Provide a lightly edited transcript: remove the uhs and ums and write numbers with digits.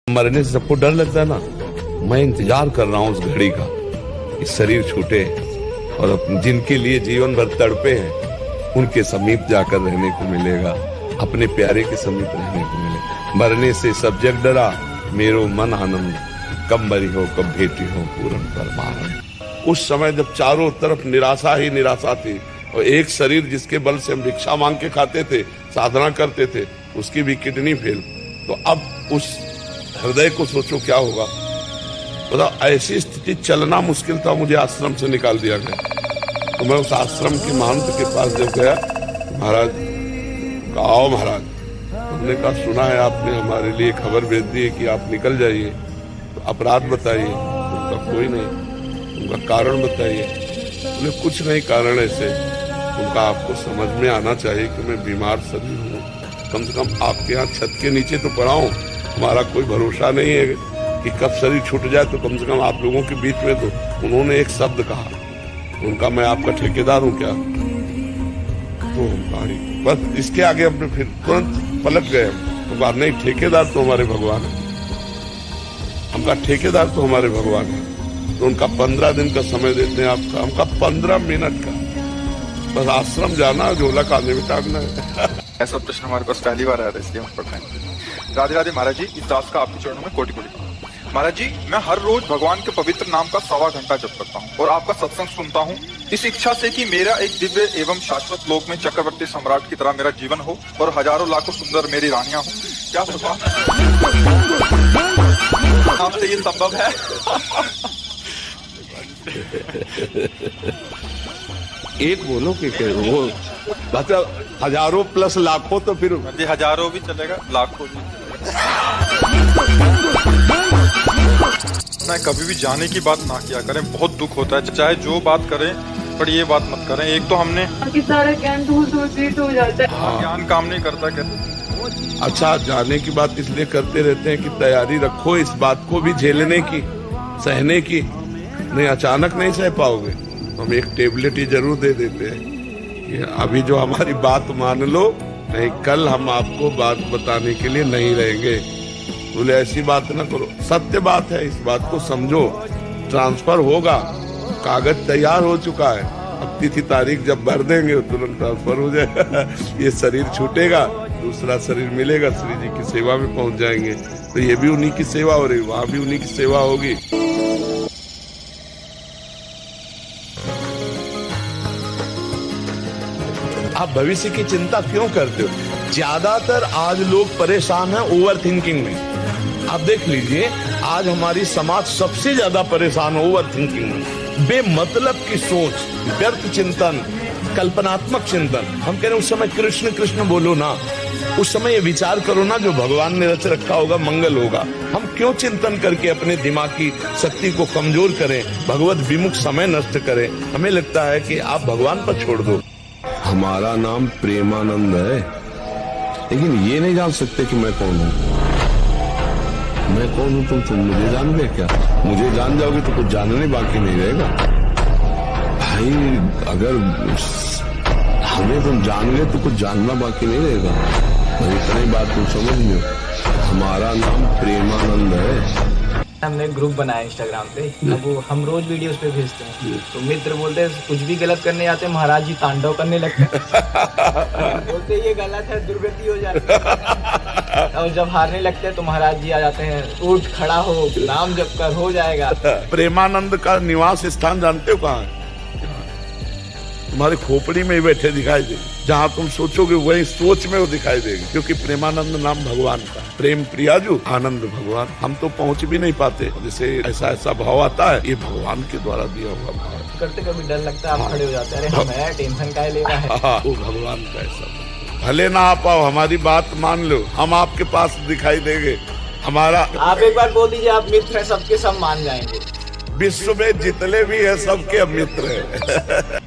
मरने से सबको डर लगता है ना। मैं इंतजार कर रहा हूँ उस घड़ी का, इस शरीर छूटे और जिनके लिए जीवन भर तड़पे हैं उनके समीप जाकर रहने को मिलेगा, अपने प्यारे के समीप रहने को मिलेगा। मरने से सब जग डरा, मेरो मन आनंद, कब मरी हो कब भेटी हो पूर्ण परमानंद। उस समय जब चारों तरफ निराशा ही निराशा थी और एक शरीर जिसके बल से हम भिक्षा मांग के खाते थे, साधना करते थे, उसकी भी किडनी फेल, तो अब उस हृदय को सोचो क्या होगा। बताओ, ऐसी स्थिति चलना मुश्किल था, मुझे आश्रम से निकाल दिया गया। तो मैं उस आश्रम के महंत के पास जब गया, महाराज आओ महाराज, हमने कहा सुना है आपने हमारे लिए खबर भेज दी है कि आप निकल जाइए, तो अपराध बताइए। उनका कोई नहीं, उनका कारण बताइए। बोले कुछ नहीं कारण ऐसे, उनका आपको समझ में आना चाहिए कि मैं बीमार शरीर हूँ, कम से कम आपके यहाँ छत के नीचे तो पड़ा हूँ, हमारा कोई भरोसा नहीं है कि कब शरीर छूट जाए, तो कम से कम आप लोगों के बीच में। तो उन्होंने एक शब्द कहा, उनका मैं आपका ठेकेदार हूँ क्या? तो बस इसके आगे हमने फिर तुरंत पलट गए। तो बात नहीं, ठेकेदार तो हमारे भगवान है, हमका ठेकेदार तो हमारे भगवान है। तो उनका 15 दिन का समय देते हैं आपका, हमका 15 मिनट का, बस आश्रम जाना, झोला कांधे में टांगना है। ऐसा प्रश्न हमारे पास पहली बार आया था, इसलिए हम पढ़ रहे हैं। राधे राधे महाराज जी, इस दास का आपके चरणों में कोटि कोटि। महाराज जी, मैं हर रोज भगवान के पवित्र नाम का 1.25 घंटा जप करता हूँ और आपका सत्संग सुनता हूँ, इस इच्छा से कि मेरा एक दिव्य एवं शाश्वत लोक में चक्रवर्ती सम्राट की तरह मेरा जीवन हो और हजारों लाखों सुंदर मेरी रानियां हो। क्या भगवान आपसे ये संभव है? एक बोलो कि वो मतलब हजारों प्लस लाखों, तो फिर जी हजारों भी चलेगा, लाखों भी चलेगा। मैं कभी भी जाने की बात ना किया करें, बहुत दुख होता है, चाहे जो बात करें, पर ये बात मत करें। एक तो हमने सारा ज्ञान दूर हो जाता है, ज्ञान काम नहीं करता क्या? अच्छा, जाने की बात इसलिए करते रहते हैं कि तैयारी रखो इस बात को भी झेलने की, सहने की। नहीं, अचानक नहीं सह पाओगे। हम एक टेबलेट ही जरूर दे देते हैं कि अभी जो हमारी बात मान लो, नहीं कल हम आपको बात बताने के लिए नहीं रहेंगे। बोले ऐसी बात ना करो, सत्य बात है, इस बात को समझो। ट्रांसफर होगा, कागज तैयार हो चुका है, अब तिथि तारीख जब भर देंगे तुरंत ट्रांसफर हो जाएगा। ये शरीर छूटेगा, दूसरा शरीर मिलेगा, श्री जी की सेवा में पहुंच जाएंगे। तो ये भी उन्हीं की सेवा हो रही, वहां भी उन्हीं की सेवा होगी। आप भविष्य की चिंता क्यों करते हो? ज्यादातर आज लोग परेशान हैं ओवर थिंकिंग में। आप देख लीजिए, आज हमारी समाज सबसे ज्यादा परेशान है ओवर थिंकिंग में। बेमतलब की सोच, व्यर्थ चिंतन, कल्पनात्मक चिंतन। हम कह रहे हैं उस समय कृष्ण कृष्ण बोलो ना, उस समय ये विचार करो ना जो भगवान ने रच रखा होगा, मंगल होगा। हम क्यों चिंतन करके अपने दिमाग की शक्ति को कमजोर करें, भगवत विमुख समय नष्ट करें? हमें लगता है कि आप भगवान पर छोड़ दो। हमारा नाम प्रेमानंद है, लेकिन ये नहीं जान सकते कि मैं कौन हूँ। मैं कौन हूँ तुम मुझे जान गए क्या? मुझे जान जाओगे तो कुछ जानने बाकी नहीं रहेगा भाई। अगर हमें तुम जान गए तो कुछ जानना बाकी नहीं रहेगा। तो इतनी बात तुम समझ लो, हमारा नाम प्रेमानंद है। हमने ग्रुप बनाया इंस्टाग्राम पे, अब वो हम रोज वीडियोस पे भेजते हैं, तो मित्र बोलते हैं कुछ भी गलत करने आते हैं महाराज जी तांडव करने लगते हैं। बोलते ये गलत है, दुर्गति हो जाती है। और जब हारने लगते हैं तो महाराज जी आ जाते हैं, उठ खड़ा हो, नाम जप कर, हो जाएगा। प्रेमानंद का निवास स्थान जानते हो कहाँ है? तुम्हारी खोपड़ी में ही बैठे दिखाई दे, जहाँ तुम सोचोगे वही सोच में वो दिखाई देगी, क्योंकि प्रेमानंद नाम भगवान का। प्रेम प्रियाजू, आनंद भगवान। हम तो पहुँच भी नहीं पाते, जैसे ऐसा ऐसा भाव आता है, ये भगवान के द्वारा दिया हुआ भाव। करते कभी डर लगता है, आप खड़े हो जाते हैं, अरे हमें टेंशन काहे ले रहा है। वो भगवान का ऐसा, भले ना आ पाओ, हमारी बात मान लो, हम आपके पास दिखाई देंगे। हमारा आप एक बार बोल दीजिए आप मित्र हैं, सबके सब मान जाएंगे। विश्व में जितने भी है सबके मित्र है।